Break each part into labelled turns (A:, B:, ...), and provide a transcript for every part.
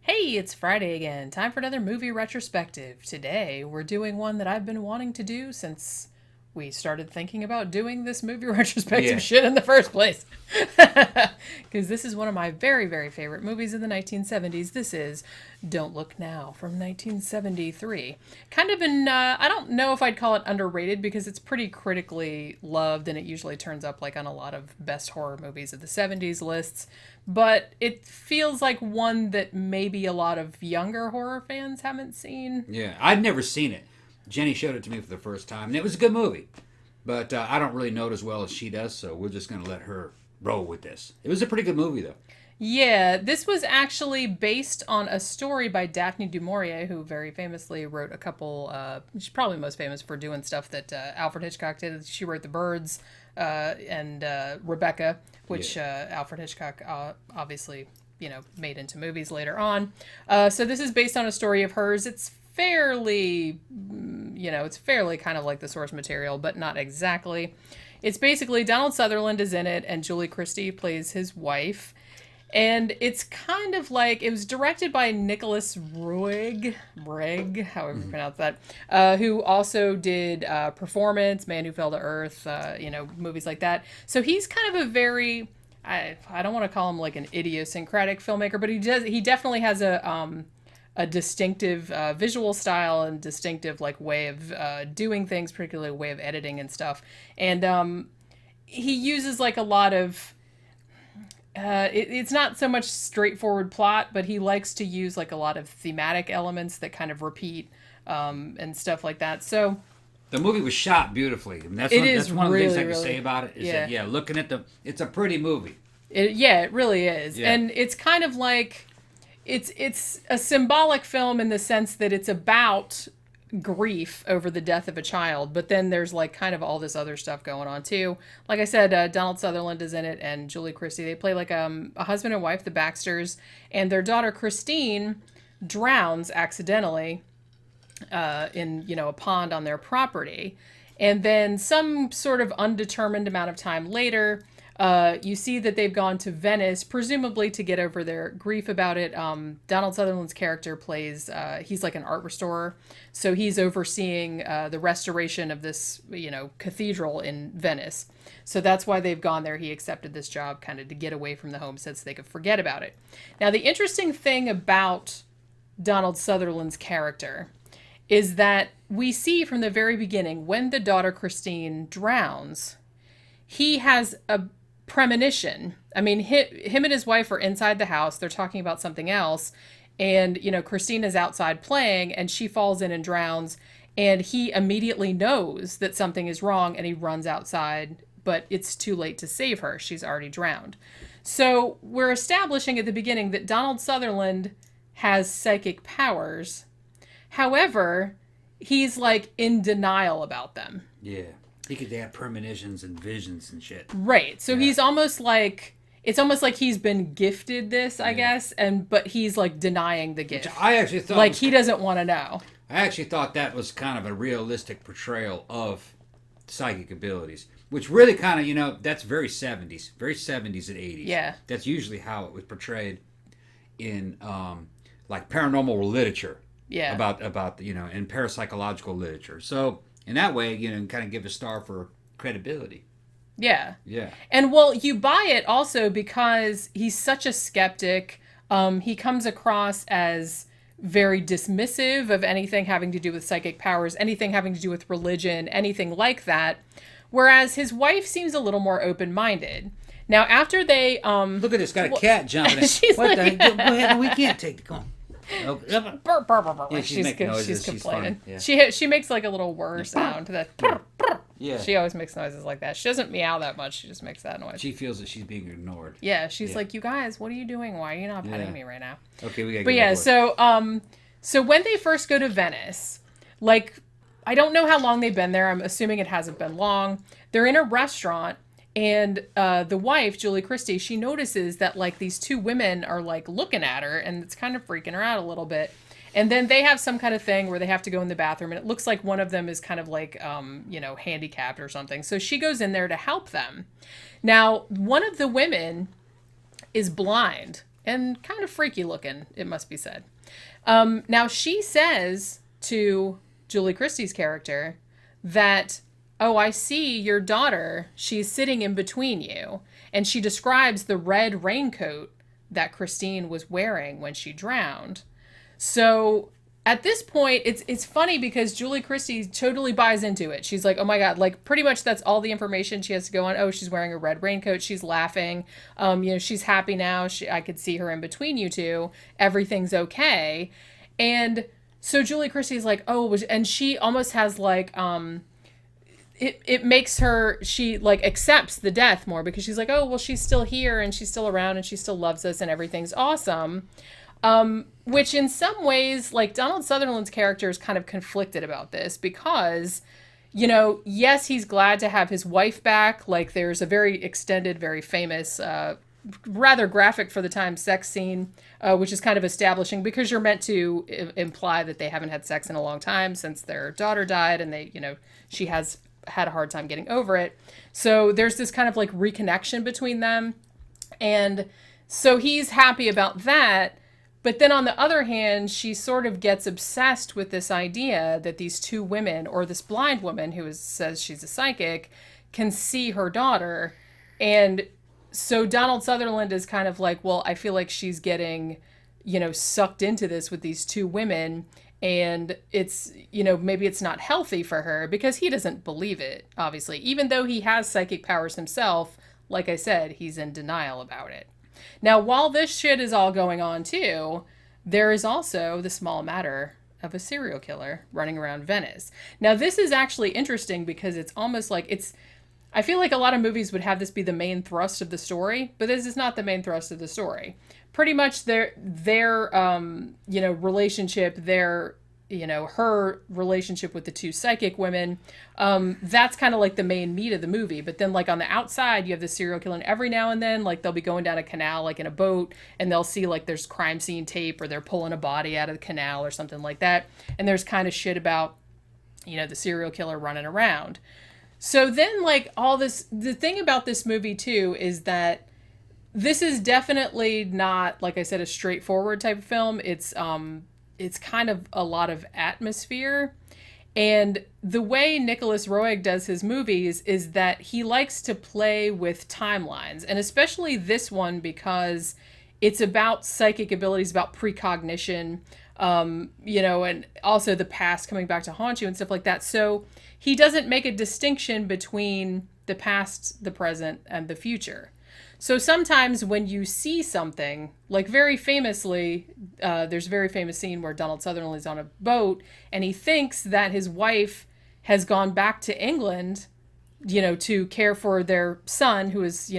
A: Hey, it's Friday again. Time for another movie retrospective. Today, we're doing one that I've been wanting to do since we started thinking about doing this movie retrospective
B: Yeah,
A: shit in the first place. Because this is one of my very, very favorite movies of the 1970s. This is Don't Look Now from 1973. Kind of I don't know if I'd call it underrated because it's pretty critically loved and it usually turns up like on a lot of best horror movies of the 70s lists. But it feels like one that maybe a lot of younger horror fans haven't seen.
B: yeah. I'd never seen it. Jenny showed it to me for the first time, and it was a good movie. But I don't really know it as well as she does, so we're just going to let her roll with this. It was a pretty good movie, though.
A: Yeah, this was actually based on a story by Daphne du Maurier, who very famously wrote a couple. She's probably most famous for doing stuff that Alfred Hitchcock did. She wrote The Birds and Rebecca, which Alfred Hitchcock obviously made into movies later on. So this is based on a story of hers. It's fairly, it's fairly kind of like the source material, but not exactly. It's basically Donald Sutherland is in it, and Julie Christie plays his wife. And it's kind of like it was directed by Nicholas Roeg, however you pronounce that, who also did Performance, Man Who Fell to Earth, movies like that. So he's kind of a very, I don't want to call him like an idiosyncratic filmmaker, but he definitely has a distinctive visual style and distinctive like way of doing things, particularly way of editing and stuff. And he uses like a lot of it's not so much straightforward plot, but he likes to use like a lot of thematic elements that kind of repeat and stuff like that. So
B: The movie was shot beautifully. And that's one of the things I can say about it. Is that, looking at it's a pretty movie.
A: It really is.
B: Yeah.
A: And it's kind of like, it's a symbolic film in the sense that it's about grief over the death of a child, but then there's like kind of all this other stuff going on too. Like I said, Donald Sutherland is in it and Julie Christie. They play like a husband and wife, the Baxters, and their daughter Christine drowns accidentally in a pond on their property. And then some sort of undetermined amount of time later, you see that they've gone to Venice, presumably to get over their grief about it. Donald Sutherland's character plays, he's like an art restorer. So he's overseeing the restoration of this, cathedral in Venice. So that's why they've gone there. He accepted this job kind of to get away from the homestead so they could forget about it. Now, the interesting thing about Donald Sutherland's character is that we see from the very beginning when the daughter Christine drowns, he has a premonition. I mean, him and his wife are inside the house. They're talking about something else. And, Christine is outside playing and she falls in and drowns. And he immediately knows that something is wrong and he runs outside, but it's too late to save her. She's already drowned. So we're establishing at the beginning that Donald Sutherland has psychic powers. However, he's like in denial about them.
B: Yeah. He could have premonitions and visions and shit.
A: Right. So he's almost like, it's almost like he's been gifted this, I guess, but he's like denying the gift.
B: Which I actually thought
A: like he doesn't want to know.
B: I actually thought that was kind of a realistic portrayal of psychic abilities, which really kind of, that's very 70s and 80s.
A: Yeah.
B: That's usually how it was portrayed in like paranormal literature.
A: Yeah.
B: About in parapsychological literature. So in that way, kind of give a star for credibility.
A: Yeah.
B: Yeah.
A: And well, you buy it also because he's such a skeptic. He comes across as very dismissive of anything having to do with psychic powers, anything having to do with religion, anything like that. Whereas his wife seems a little more open-minded. Now, after they
B: look at this, got a cat jumping.
A: She's
B: what
A: like,
B: the? Go ahead, we can't take the cone. Okay.
A: Burr, burr, burr, burr.
B: Yeah, she's making noises.
A: She's complaining.
B: She's funny. Yeah.
A: She makes like a little whir sound. That burr, burr.
B: Yeah.
A: She always makes noises like that. She doesn't meow that much. She just makes that noise.
B: She feels that she's being ignored.
A: Yeah, she's like, you guys, what are you doing? Why are you not petting me right now?
B: Okay, we gotta.
A: But yeah, so when they first go to Venice, like, I don't know how long they've been there. I'm assuming it hasn't been long. They're in a restaurant. And the wife, Julie Christie, she notices that like these two women are like looking at her and it's kind of freaking her out a little bit. And then they have some kind of thing where they have to go in the bathroom and it looks like one of them is kind of like, handicapped or something. So she goes in there to help them. Now, one of the women is blind. and kind of freaky looking, it must be said. Now she says to Julie Christie's character that, oh, I see your daughter. She's sitting in between you. And she describes the red raincoat that Christine was wearing when she drowned. So at this point, it's funny because Julie Christie totally buys into it. She's like, oh my God, like pretty much that's all the information she has to go on. Oh, she's wearing a red raincoat. She's laughing. She's happy now. I could see her in between you two. Everything's okay. And so Julie Christie's like, oh, and she almost has like, it makes her, she like accepts the death more because she's like, oh, well, she's still here and she's still around and she still loves us and everything's awesome. Which in some ways, like Donald Sutherland's character is kind of conflicted about this because, yes, he's glad to have his wife back. Like there's a very extended, very famous, rather graphic for the time sex scene, which is kind of establishing because you're meant to imply that they haven't had sex in a long time since their daughter died and she has had a hard time getting over it. So there's this kind of like reconnection between them. And so he's happy about that. But then on the other hand, she sort of gets obsessed with this idea that these two women, or this blind woman says she's a psychic, can see her daughter. And so Donald Sutherland is kind of like, well, I feel like she's getting, sucked into this with these two women. And it's, maybe it's not healthy for her because he doesn't believe it, obviously. Even though he has psychic powers himself, like I said, he's in denial about it. Now, while this shit is all going on too, there is also the small matter of a serial killer running around Venice. Now, this is actually interesting because it's almost like I feel like a lot of movies would have this be the main thrust of the story, but this is not the main thrust of the story. Pretty much their relationship, her relationship with the two psychic women, that's kind of like the main meat of the movie. But then like on the outside, you have the serial killer, and every now and then, like they'll be going down a canal, like in a boat, and they'll see like there's crime scene tape or they're pulling a body out of the canal or something like that. And there's kind of shit about, the serial killer running around. So then like all this, the thing about this movie too, is that this is definitely not, like I said, a straightforward type of film. It's kind of a lot of atmosphere. And the way Nicholas Roeg does his movies is that he likes to play with timelines. And especially this one because it's about psychic abilities, about precognition, and also the past coming back to haunt you and stuff like that. So he doesn't make a distinction between the past, the present, and the future. So sometimes when you see something, like very famously, there's a very famous scene where Donald Sutherland is on a boat and he thinks that his wife has gone back to England, to care for their son who is,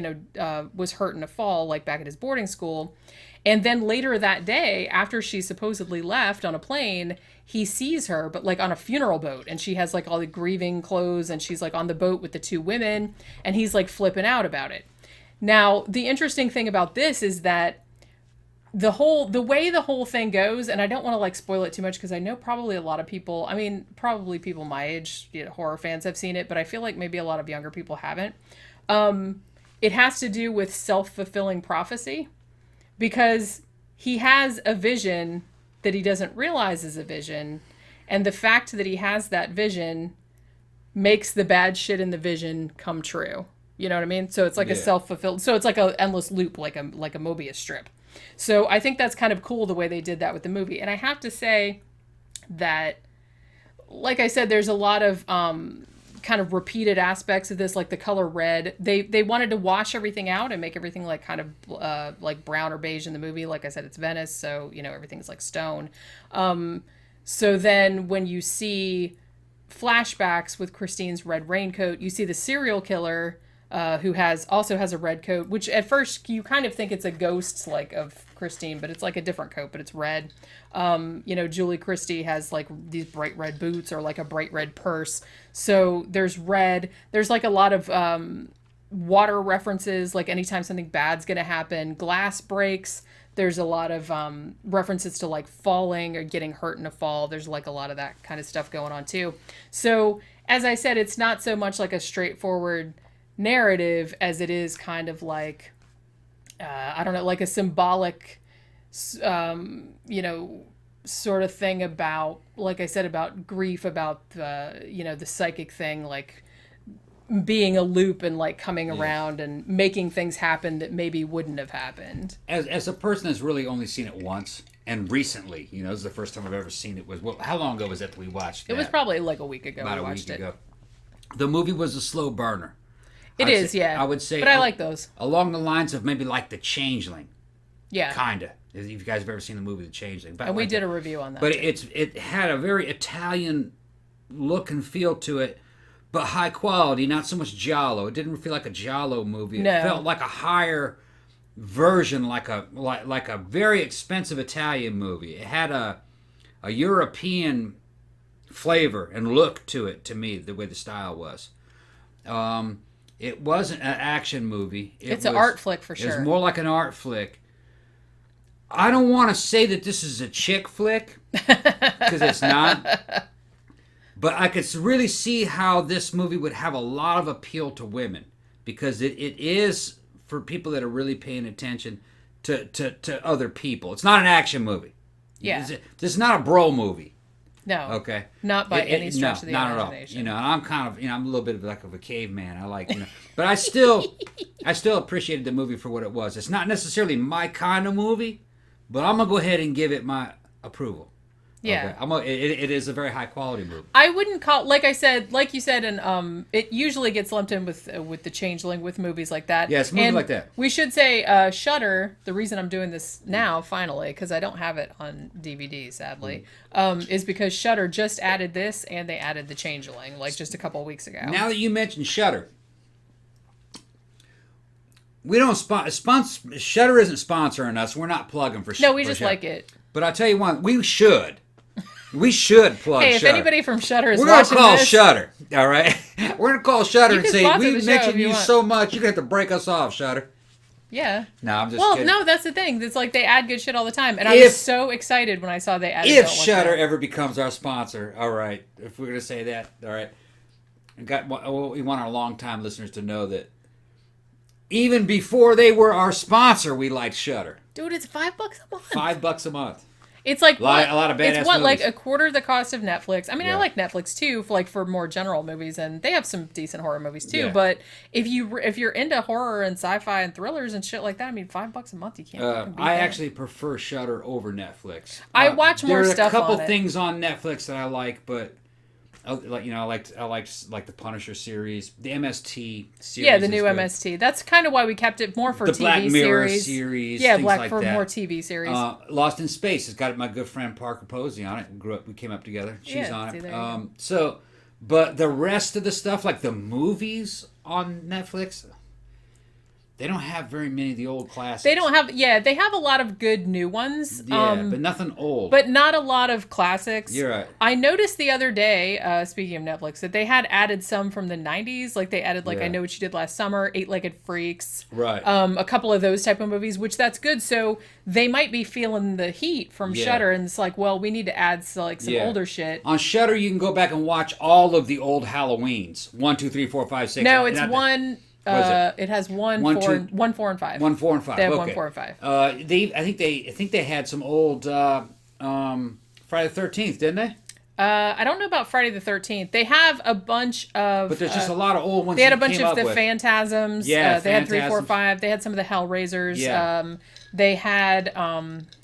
A: was hurt in a fall, like back at his boarding school. And then later that day, after she supposedly left on a plane, he sees her, but like on a funeral boat, and she has like all the grieving clothes and she's like on the boat with the two women and he's like flipping out about it. Now, the interesting thing about this is that the way the whole thing goes, and I don't want to like spoil it too much because I know probably a lot of people, probably people my age, horror fans have seen it, but I feel like maybe a lot of younger people haven't. It has to do with self-fulfilling prophecy because he has a vision that he doesn't realize is a vision. And the fact that he has that vision makes the bad shit in the vision come true. You know what I mean? So it's like a self-fulfilled, so it's like an endless loop, like a Mobius strip. So I think that's kind of cool the way they did that with the movie. And I have to say that, like I said, there's a lot of kind of repeated aspects of this, like the color red. They wanted to wash everything out and make everything like kind of like brown or beige in the movie. Like I said, it's Venice, so everything's like stone. So then when you see flashbacks with Christine's red raincoat, you see the serial killer who also has a red coat, which at first you kind of think it's a ghost like of Christine, but it's like a different coat, but it's red. Julie Christie has like these bright red boots or like a bright red purse. So there's red. There's like a lot of water references, like anytime something bad's going to happen, glass breaks. There's a lot of references to like falling or getting hurt in a fall. There's like a lot of that kind of stuff going on too. So as I said, it's not so much like a straightforward narrative as it is kind of like I don't know, like a symbolic, you know, sort of thing about, like I said, about grief, about the, you know, the psychic thing, like being a loop and like coming around and making things happen that maybe wouldn't have happened.
B: As a person that's really only seen it once and recently, you know, this is the first time I've ever seen it. Well, how long ago was that we watched
A: It was probably like a week ago.
B: About
A: we
B: a
A: watched
B: week
A: it.
B: ago. The movie was a slow burner.
A: It is, yeah.
B: I would say,
A: but I like those.
B: Along the lines of maybe like The Changeling.
A: Yeah,
B: Kinda. If you guys have ever seen the movie The Changeling,
A: and we did a review on that.
B: But it had a very Italian look and feel to it, but high quality, not so much giallo. It didn't feel like a giallo movie. It felt like a higher version, like a very expensive Italian movie. It had a European flavor and look to it, to me, the way the style was. It wasn't an action movie.
A: It's an art flick for sure.
B: It was more like an art flick. I don't want to say that this is a chick flick, because it's not. But I could really see how this movie would have a lot of appeal to women, because it is for people that are really paying attention to other people. It's not an action movie.
A: Yeah.
B: This is not a bro movie.
A: No.
B: Okay.
A: Not by any stretch of the
B: not
A: imagination.
B: At all. You know, and I'm kind of, I'm a little bit of a caveman. I like, but I still appreciated the movie for what it was. It's not necessarily my kind of movie, but I'm gonna go ahead and give it my approval.
A: Yeah.
B: Okay. It is a very high quality movie.
A: I wouldn't call, like you said, and it usually gets lumped in with The Changeling, with movies like that.
B: Yeah, it's a movie like that.
A: We should say Shudder. The reason I'm doing this now, finally, because I don't have it on DVD, sadly, is because Shudder just added this, and they added The Changeling, like just a couple of weeks ago.
B: Now that you mentioned Shudder, we don't Shudder isn't sponsoring us. We're not plugging for Shudder.
A: No, we just like it.
B: But I'll tell you what, we should. We should plug
A: Hey, if
B: Shudder.
A: anybody from Shudder is
B: We're gonna
A: watching
B: call
A: this,
B: Shudder, all right? We're gonna call Shudder and
A: can
B: say,
A: sponsor
B: we
A: the show
B: mentioned
A: if you
B: you
A: want.
B: so much, you're gonna have to break us off, Shudder.
A: Yeah.
B: No, I'm just
A: Well,
B: kidding.
A: no, that's the thing. It's like they add good shit all the time, and I was so excited when I saw they added.
B: If
A: Don't Look
B: Shudder
A: Now.
B: ever becomes our sponsor, all right. If we're gonna say that, all right. We want our longtime listeners to know that even before they were our sponsor, we liked Shudder.
A: Dude, it's $5 a month.
B: $5 a month.
A: It's like
B: a lot of badass
A: it's what, like
B: movies.
A: a quarter the cost of Netflix. I mean,
B: Yeah.
A: I like Netflix too, for more general movies, and they have some decent horror movies too.
B: Yeah.
A: But if you're into horror and sci-fi and thrillers and shit like that, I mean, $5 a month, you can't. fucking beat
B: I
A: that.
B: actually prefer Shudder over Netflix.
A: I watch more stuff
B: There are a couple
A: on it.
B: things on Netflix that I like, but I like the Punisher series, the MST series.
A: Yeah, the
B: is
A: new
B: good.
A: MST. That's kind of why we kept it more for
B: The
A: TV
B: Black Mirror
A: series.
B: Yeah,
A: things
B: like
A: for
B: that.
A: more TV series.
B: Lost in Space has got my good friend Parker Posey on it. We came up together. She's
A: Yeah,
B: on
A: see,
B: it.
A: there you
B: But the rest of the stuff, like the movies on Netflix, they don't have very many of the old classics.
A: They don't have. Yeah, they have a lot of good new ones.
B: Yeah, but nothing old.
A: But not a lot of classics.
B: You're right.
A: I noticed the other day, speaking of Netflix, that they had added some from the 90s. Like they added, like,
B: Yeah.
A: I Know What You Did Last Summer, Eight-Legged Freaks.
B: Right.
A: A couple of those type of movies, which that's good. So they might be feeling the heat from
B: Yeah.
A: Shudder, and it's like, well, we need to add some
B: Yeah.
A: older shit.
B: On Shudder, you can go back and watch all of the old Halloweens. 1, 2, 3, 4, 5, 6.
A: No, it's
B: Not-
A: one.
B: What is it?
A: It has 1,
B: One,
A: 4,
B: two-
A: 1, 4, and 5.
B: 1, 4, and 5.
A: They have
B: okay.
A: 1, 4, and 5.
B: I think they had some old Friday the 13th, didn't they?
A: I don't know about Friday the 13th. They have a bunch of.
B: But there's just a lot of old ones.
A: They had a
B: that
A: bunch
B: came
A: of
B: up
A: the
B: with.
A: Phantasms.
B: Yeah,
A: they had 3, 4,
B: Phantasms.
A: 5. They had some of the Hellraisers.
B: Yeah.
A: They had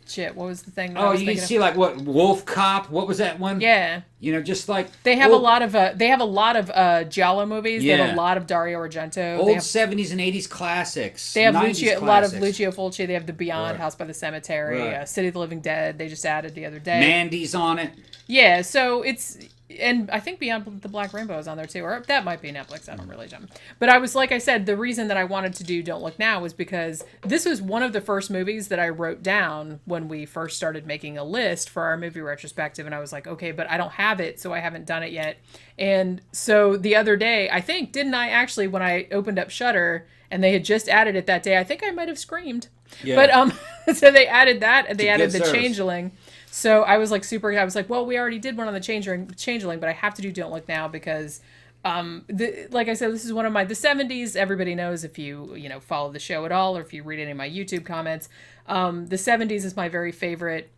A: shit. What was the thing? That I
B: Oh,
A: was
B: you can
A: thinking
B: see like what Wolf Cop. What was that one?
A: of? Yeah.
B: You know, just like
A: They have
B: old,
A: a lot of. They have a lot of Giallo movies. They have
B: Yeah.
A: a lot of Dario Argento.
B: old
A: They have,
B: 70s and 80s classics.
A: they have
B: 90s
A: Lucio, a lot of
B: classics.
A: Lucio Fulci. They have The Beyond,
B: Right.
A: House by the Cemetery,
B: Right.
A: City of the Living Dead. They just added the other day.
B: Mandy's on it.
A: Yeah, so it's, and I think Beyond the Black Rainbow is on there too, or that might be Netflix. I don't really know. But I was, like I said, the reason that I wanted to do Don't Look Now was because this was one of the first movies that I wrote down when we first started making a list for our movie retrospective, and I was like, okay, but I don't have it, so I haven't done it yet. And so the other day, I think, didn't I actually, when I opened up Shudder and they had just added it that day, I think I might have screamed.
B: Yeah.
A: But so they added that, and they
B: It's a
A: added
B: good
A: the
B: service.
A: Changeling. So I was like I was like, well, we already did one on the Changeling, but I have to do Don't Look Now because Like I said, this is one of the 70s. Everybody knows if you follow the show at all, or if you read any of my YouTube comments. The 70s is my very favorite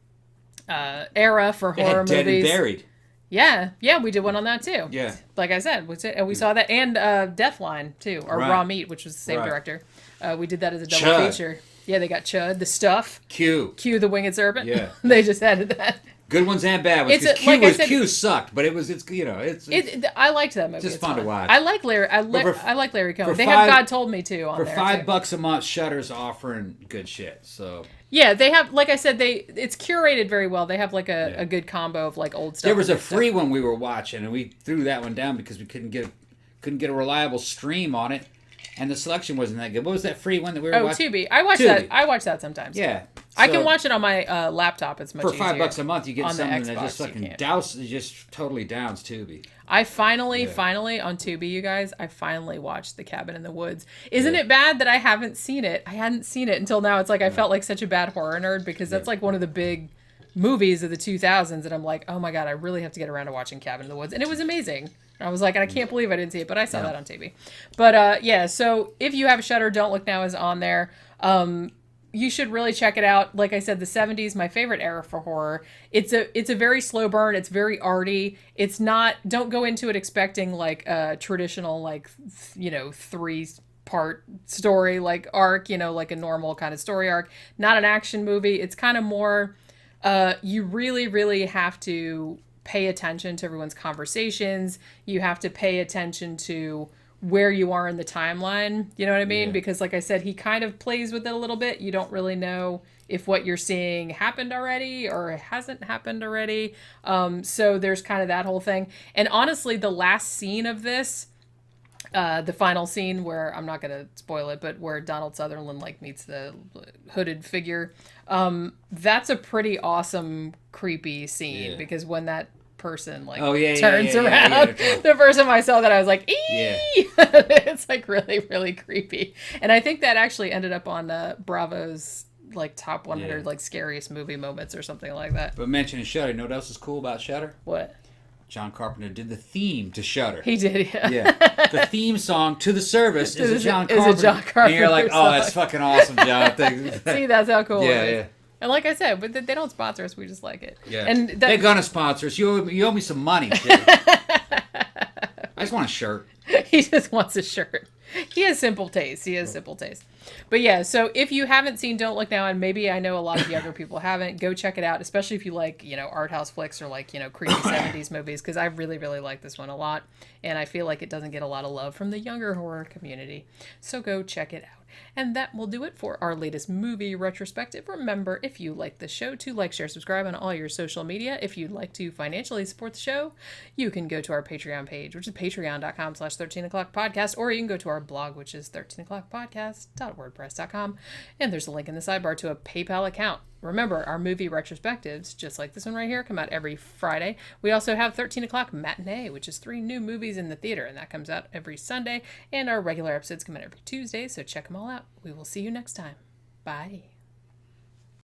A: era for horror movies.
B: Dead and Buried.
A: Yeah, we did one on that too.
B: Yeah.
A: Like I said, we saw that, and Deathline too, or Raw Meat, which was the same director. We did that as a double feature. Yeah, they got Chud, The Stuff.
B: Q,
A: the Winged Serpent.
B: Yeah.
A: They just added that.
B: Good ones and bad ones. Q sucked, but
A: I liked that movie.
B: Just fun to watch.
A: I like Larry. I like Larry Cohen. They have God Told Me To on there.
B: For $5 a month, Shudder's offering good shit. So
A: yeah, they have. Like I said, it's curated very well. They have like a good combo of like old stuff.
B: There was a free one we were watching, and we threw that one down because we couldn't get a reliable stream on it. And the selection wasn't that good. What was that free one that we were watching?
A: Tubi. I watch that sometimes.
B: Yeah.
A: I can watch it on my laptop. It's much easier.
B: For $5 a month, you get something that just fucking just totally downs Tubi.
A: I finally on Tubi, you guys, I finally watched The Cabin in the Woods. Isn't it bad that I haven't seen it? I hadn't seen it until now. It's like I felt like such a bad horror nerd because that's like one of the big movies of the 2000s, and I'm like, oh my god, I really have to get around to watching Cabin in the Woods, and it was amazing. I was like, I can't believe I didn't see it, but I saw that on TV. But yeah, so if you have a Shudder, Don't Look Now is on there. You should really check it out. Like I said, the 70s, my favorite era for horror. It's a very slow burn. It's very arty. It's not, don't go into it expecting like a traditional, like, 3-part story, like arc, like a normal kind of story arc. Not an action movie. It's kind of more, you really, really have to pay attention to everyone's conversations. You have to pay attention to where you are in the timeline. You know what I mean? Yeah. Because like I said, he kind of plays with it a little bit. You don't really know if what you're seeing happened already or hasn't happened already. So there's kind of that whole thing. And honestly, the last scene of this, the final scene where, I'm not going to spoil it, but where Donald Sutherland like meets the hooded figure, that's a pretty awesome, creepy scene because when that person turns around, the first time I saw that I was like, ee! It's like really, really creepy. And I think that actually ended up on Bravo's like top 100 like scariest movie moments or something like that.
B: But mentioning Shudder, you know what else is cool about Shudder?
A: What?
B: John Carpenter did the theme to Shudder.
A: He did,
B: yeah. The theme song to the service is a John Carpenter. And you're like, oh, that's fucking awesome, John.
A: See, that's how cool it is.
B: Yeah.
A: And like I said, but they don't sponsor us. We just like it.
B: Yeah.
A: And
B: they're gonna sponsor us. You owe me some money. I just want a shirt.
A: He just wants a shirt. He has simple taste. But yeah, so if you haven't seen Don't Look Now, and maybe I know a lot of younger people haven't, go check it out, especially if you like, art house flicks or like, creepy 70s movies, because I really, really like this one a lot. And I feel like it doesn't get a lot of love from the younger horror community. So go check it out. And that will do it for our latest movie retrospective. Remember, if you like the show, to like, share, subscribe on all your social media. If you'd like to financially support the show, you can go to our Patreon page, which is patreon.com/13o'clockpodcast, or you can go to our blog, which is 13o'clockpodcast.wordpress.com. And there's a link in the sidebar to a PayPal account. Remember, our movie retrospectives, just like this one right here, come out every Friday. We also have 13 o'clock matinee, which is 3 new movies in the theater, and that comes out every Sunday. And our regular episodes come out every Tuesday, so check them all out. We will see you next time. Bye.